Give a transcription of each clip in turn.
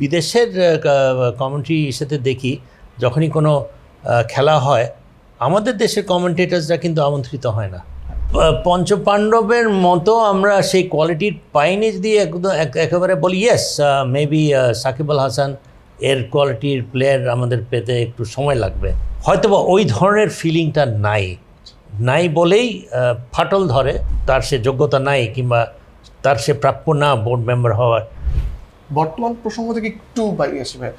বিদেশের কমেন্ট্রির সাথে দেখি যখনই কোনো খেলা হয় আমাদের দেশের কমেন্টেটার্সরা কিন্তু আমন্ত্রিত হয় না। পঞ্চপাণ্ডবের মতো আমরা সেই কোয়ালিটির পাইনি যদি একেবারে বলি ইয়েস মেবি সাকিব আল হাসান এর কোয়ালিটির প্লেয়ার আমাদের পেতে একটু সময় লাগবে, হয়তো বা ওই ধরনের ফিলিংটা নাই বলেই ফাটল ধরে, তার সে যোগ্যতা নাই কিংবা তার সে প্রাপ্য না বোর্ড মেম্বার হওয়ার। বর্তমান প্রসঙ্গ থেকে একটু বাইরে আসি ভাই,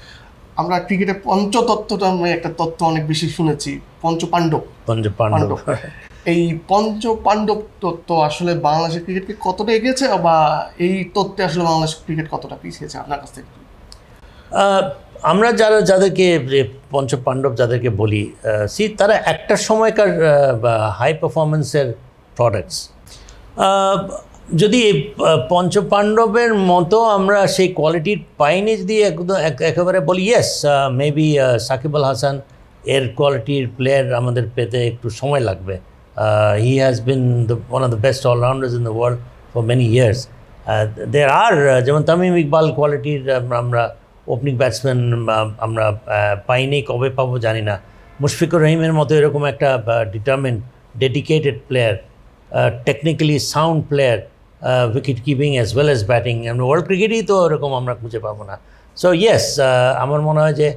আমরা ক্রিকেটে পঞ্চতত্ত্বটা আমি একটা তত্ত্ব অনেক বেশি শুনেছি, পঞ্চপাণ্ডব। এই পঞ্চপাণ্ডব তত্ত্ব আসলে বাংলাদেশের ক্রিকেটকে কতটা এগিয়েছে বা এই তত্ত্বে আসলে বাংলাদেশ ক্রিকেট কতটা পিছিয়েছে আপনার কাছ থেকে? আমরা যাদেরকে পঞ্চপাণ্ডব যাদেরকে বলি তারা একটা সময়কার হাই পারফরমেন্সের প্রোডাক্টস। যদি পঞ্চপাণ্ডবের মতো আমরা সেই কোয়ালিটির পাইনি যদি একেবারে বলি ইয়েস মেবি সাকিব আল হাসান এর কোয়ালিটির প্লেয়ার আমাদের পেতে একটু সময় লাগবে। He has been one of the best allrounders in the world for many years. There are যেমন তামিম ইকবাল কোয়ালিটির আমরা ওপেনিং ব্যাটসম্যান আমরা পাইনি, কবে পাবো জানি না। মুশফিকুর রহিমের মতো এরকম একটা determined dedicated player, technically sound player, wicket keeping as well as batting, আমরা ওয়ার্ল্ড ক্রিকেটেই তো এরকম আমরা খুঁজে পাবো না। সো ইয়েস আমার মনে হয় যে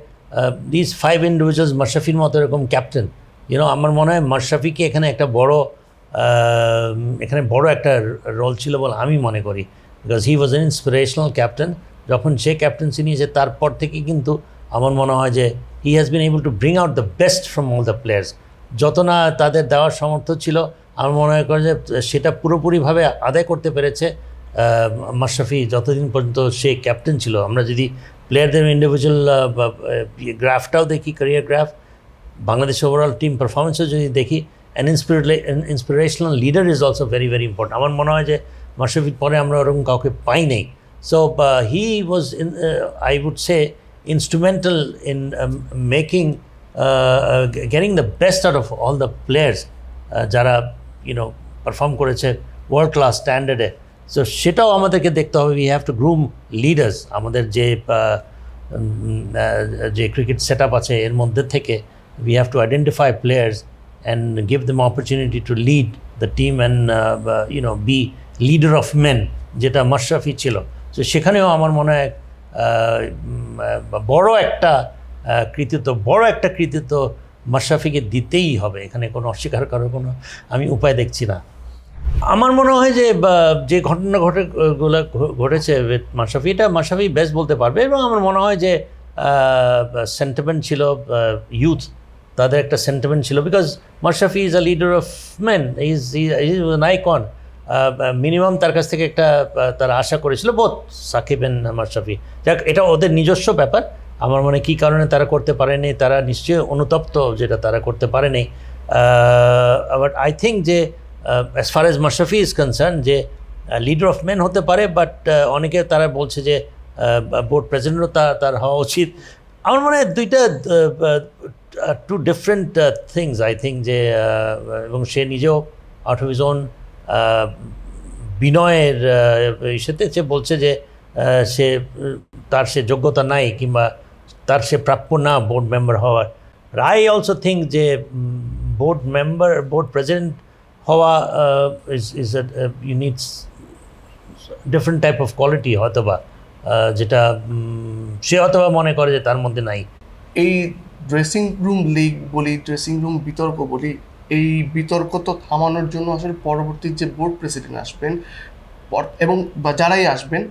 দিস 5 ইন্ডিভিজুয়ালস, মাশরাফির মতো এরকম ক্যাপ্টেন, আমার মনে হয় মাশরাফিকে এখানে একটা বড় একটা রোল ছিল বলে আমি মনে করি, because he was an inspirational captain. যখন সে ক্যাপ্টেন্সি নিয়েছে তারপর থেকে কিন্তু আমার মনে হয় যে হি has bin able to bring out the best from all the players. যত না তাদের দেওয়ার সামর্থ্য ছিল আমার মনে হয় যে সেটা পুরোপুরিভাবে আদায় করতে পেরেছে মাশরাফি যতদিন পর্যন্ত সে ক্যাপ্টেন ছিল। আমরা যদি প্লেয়ারদের ইন্ডিভিজুয়াল গ্রাফটাও দেখি, career graph, Bangladesh overall team পারফরমেন্সও যদি দেখি, an inspirational leader is also very very important. আমার মনে হয় যে মাশরাফির পরে আমরা ওরকম কাউকে পাই নাই। So he was, I would say, instrumental in getting the best out of all the players যারা পারফর্ম করেছে ওয়ার্ল্ড ক্লাস স্ট্যান্ডার্ডে। সো সেটাও আমাদেরকে দেখতে হবে। We have to groom leaders. আমাদের যে ক্রিকেট সেট আপ আছে এর মধ্যে থেকে we have to identify players and give them opportunity to lead the team and be leader of men, যেটা মাশরাফি ছিল। তো সেখানেও আমার মনে হয় বড় একটা কৃতিত্ব মাশরাফিকে দিতেই হবে। এখানে কোনো অস্বীকার করার কোনো আমি উপায় দেখছি না। আমার মনে হয় যে ঘটনা ঘটেছে মাশরাফি, এটা মাশরাফি বেস্ট বলতে পারবে। এবং আমার মনে হয় যে সেন্টিমেন্ট ছিল, ইউথ তাদের একটা সেন্টিমেন্ট ছিল, because Mashrafe is a leader of men, is an icon. Minimum তার কাছ থেকে একটা তারা আশা করেছিল, বোধ সাকিব এন্ড মাশরাফি। যাক, এটা ওদের নিজস্ব ব্যাপার। আমার মনে কী কারণে তারা করতে পারেনি, তারা নিশ্চয়ই অনুতপ্ত যেটা তারা করতে পারেনি। বাট আই থিঙ্ক যে as far age Mashrafe is concern, যে লিডার অফ মেন হতে পারে, বাট অনেকে তারা বলছে যে বোর্ড প্রেসিডেন্টও তার হওয়া উচিত। আমার মনে হয় দুইটা two different things I think. যে এবং সে নিজেও আউট অফ হিজ ওন বিনয়ের সাথে সে বলছে যে তার সে যোগ্যতা নাই কিংবা তার সে প্রাপ্য না বোর্ড মেম্বার হওয়ার। আই অলসো থিঙ্ক যে বোর্ড প্রেসিডেন্ট হওয়া is you needs different type of quality, হয়তোবা যেটা সে হয়তোবা মনে করে যে তার মধ্যে নাই। এই ড্রেসিং রুম লিগ বলি, ড্রেসিং রুম বিতর্ক বলি, এই বিতর্ক তো থামানোর জন্য আসলে পরবর্তী যে বোর্ড প্রেসিডেন্ট আসবেন এবং বা যারাই আসবেন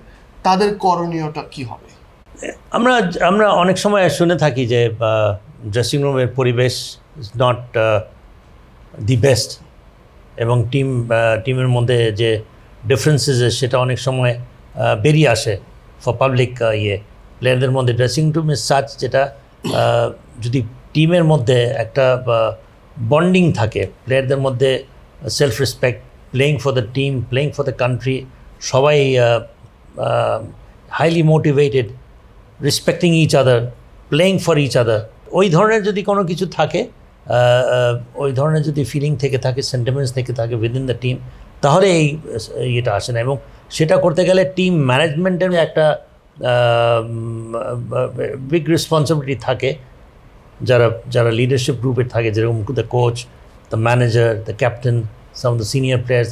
তাদের করণীয়টা কি হবে? আমরা অনেক সময় শুনে থাকি যে ড্রেসিং রুমের পরিবেশ ইজ নট দি বেস্ট, এবং টিমের মধ্যে যে ডিফারেন্সেস সেটা অনেক সময় বেরিয়ে আসে ফর পাবলিক প্লেয়ারদের মধ্যে। ড্রেসিং রুম ইজ সাচ, যেটা যদি টিমের মধ্যে একটা বন্ডিং থাকে, প্লেয়ারদের মধ্যে self respect, playing for the team, playing for the country, সবাই highly motivated, respecting each other, playing for each other, ওই ধরনের যদি কোনো কিছু থাকে, ওই ধরনের যদি ফিলিং থেকে থাকে, সেন্টিমেন্টস থেকে থাকে উইদিন দ্য টিম, তাহলে এটা আসে না। এবং সেটা করতে গেলে টিম ম্যানেজমেন্টের একটা বিগ রেসপন্সিবিলিটি থাকে, যারা লিডারশিপ গ্রুপে থাকে, যেরকম the coach, the manager, the captain, some of the senior players,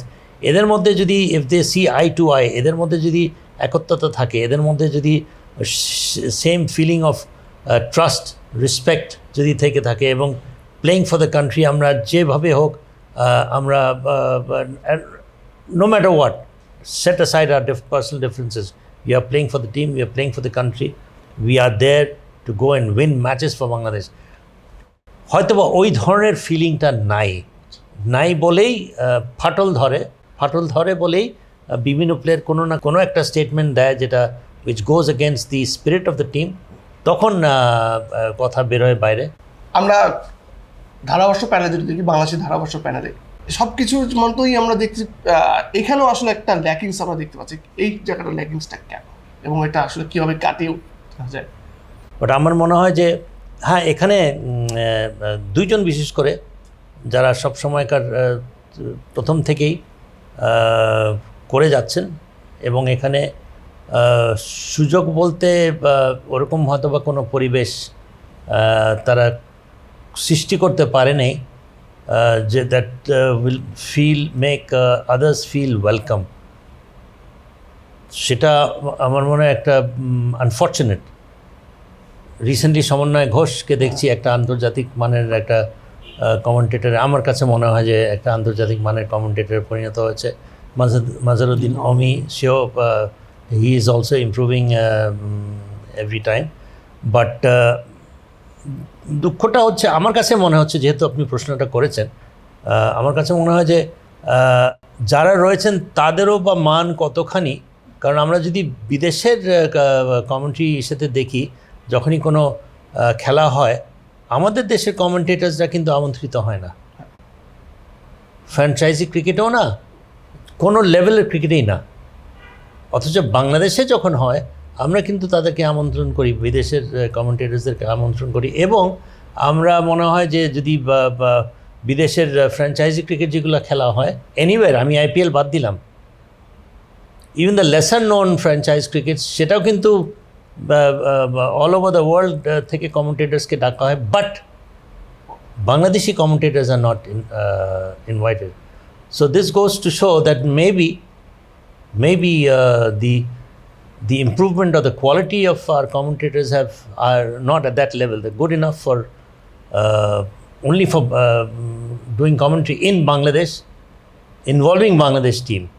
এদের মধ্যে যদি if they see eye to eye, এদের মধ্যে যদি একত্রতা থাকে, এদের মধ্যে যদি same feeling of trust, respect যদি থেকে থাকে, এবং প্লেইং ফর দ্য কান্ট্রি, আমরা যেভাবে হোক আমরা no matter what, set aside our personal differences, we are playing for the team, we are playing for the country, we are there to go and win matches for Bangladesh. হয়তোবা ওই ধরনের ফিলিংটা নাই বলেই ফাটল ধরে বলেই বিভিন্ন প্লেয়ার কোনো না কোনো একটা স্টেটমেন্ট দেয় যেটা which goes against the spirit of the team, তখন কথা বেরোয় বাইরে। আমরা ধারাবর্ষ প্যানেলে যদি দেখি, বাংলাদেশের ধারাবর্ষ প্যানেলে সব কিছুর মতোই আমরা দেখছি, এখানেও আসলে একটা ল্যাকিংস আমরা দেখতে পাচ্ছি। এই জায়গাটা ল্যাকিংসটা কেন, এবং এটা আসলে কীভাবে কাটিয়ে উঠা যায়? বাট আমার মনে হয় যে হ্যাঁ, এখানে দুইজন বিশেষ করে যারা সব সময়কার প্রথম থেকেই করে যাচ্ছেন, এবং এখানে সুযোগ বলতে ওরকম হয়তো বা কোনো পরিবেশ তারা সৃষ্টি করতে পারেনি যে that will make others feel welcome. সেটা আমার মনে হয় একটা আনফর্চুনেট। রিসেন্টলি সমন্বয় ঘোষকে দেখছি একটা আন্তর্জাতিক মানের একটা কমেন্টেটর, আমার কাছে মনে হয় যে একটা আন্তর্জাতিক মানের কমেন্টেটরে পরিণত হয়েছে। মাজারুদ্দিন অমি, সেও he is also improving every time. But দুঃখটা হচ্ছে, আমার কাছে মনে হচ্ছে, যেহেতু আপনি প্রশ্নটা করেছেন, আমার কাছে মনে হয় যে যারা রয়েছেন তাদেরও বা মান কতখানি, কারণ আমরা যদি বিদেশের কমেন্ট্রি সাথে দেখি, যখনই কোনো খেলা হয় আমাদের দেশের কমেন্টেটার্সরা কিন্তু আমন্ত্রিত হয় না, ফ্র্যাঞ্চাইজি ক্রিকেটেও না, কোনো লেভেলের ক্রিকেটেই না। অথচ বাংলাদেশে যখন হয় আমরা কিন্তু তাদেরকে আমন্ত্রণ করি, বিদেশের কমেন্টেটার্সদেরকে আমন্ত্রণ করি, এবং আমরা মনে হয় যে যদি বিদেশের ফ্র্যাঞ্চাইজি ক্রিকেট যেগুলো খেলা হয় এনিওয়ের, আমি আইপিএল বাদ দিলাম, even the lesser known franchise cricket, সেটাও কিন্তু অল ওভার দ্য ওয়ার্ল্ড থেকে কমেন্টেটার্সকে ডাকা হয়, but Bangladeshi commentators are not invited. So this goes to show that maybe the improvement or the quality of our commentators are not at that level. They're good enough for only for doing commentary in Bangladesh, involving Bangladesh team.